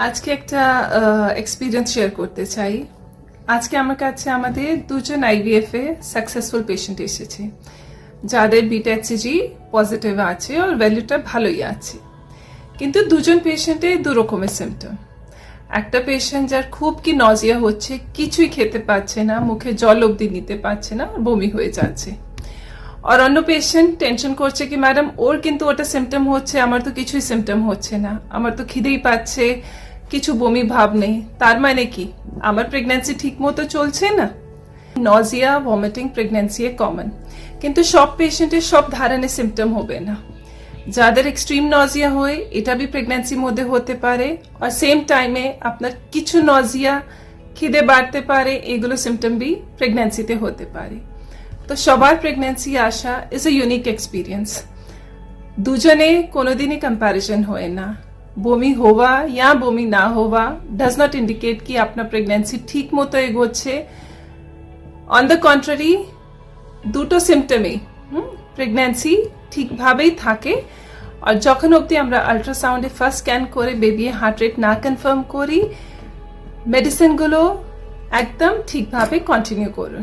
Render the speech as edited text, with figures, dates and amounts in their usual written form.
আজকে একটা experience share করতে চাই। আজকে আমার কাছে আমাদের দুজন আইভিএফ এ সাকসেসফুল পেশেন্ট এসেছে যাদের বিটা এইচসিজি পজিটিভ আছে আর ভ্যালুটা ভালোই আছে, কিন্তু দুজন পেশেন্টে দু রকমের সিমটম। একটা পেশেন্ট যার খুব কি নজিয়া হচ্ছে, কিছুই খেতে পারছে না, মুখে জল অবধি নিতে পারছে না, বমি হয়ে যাচ্ছে। আর অন্য পেশেন্ট টেনশন করছে কি ম্যাডাম ওর কিন্তু ওটা সিমটম হচ্ছে, আমার তো কিছুই সিমটম হচ্ছে না, আমার তো খিদেই পাচ্ছে, কিছু বমি ভাব নেই, তার মানে কি আমার প্রেগন্যান্সি ঠিক মতো চলছে না? Nazia vomiting pregnancy a common, কিন্তু সব পেশেন্টের সব ধরনের সিমটম হবে না। যাদের এক্সট্রিম নজিয়া হয় এটা বি প্রেগন্যান্সির মধ্যে হতে পারে, আর সেম টাইমে আপনার কিছু নজিয়া, খিদে বাড়তে পারে, এগুলো সিমটম বি প্রেগন্যান্সিতে হতে পারে। তো সবার প্রেগন্যান্সি আসা ইজ এ ইউনিক এক্সপিরিয়েন্স। দুজনে কোনোদিনই কম্প্যারিজন হয় না। বমি হওয়া या বমি না হওয়া ডাজ নট ইন্ডিকেট কি আপনার প্রেগন্যান্সি ঠিক মতো এগোচ্ছে। অন দ্য কন্ট্রারি, দুটো সিমটমে প্রেগন্যান্সি ঠিকভাবেই থাকে। আর যখন অবধি আমরা আল্ট্রাসাউন্ডে ফার্স্ট স্ক্যান করে বেবি হার্ট রেট না কনফার্ম করি, মেডিসিনগুলো একদম ঠিকভাবে কন্টিনিউ করুন।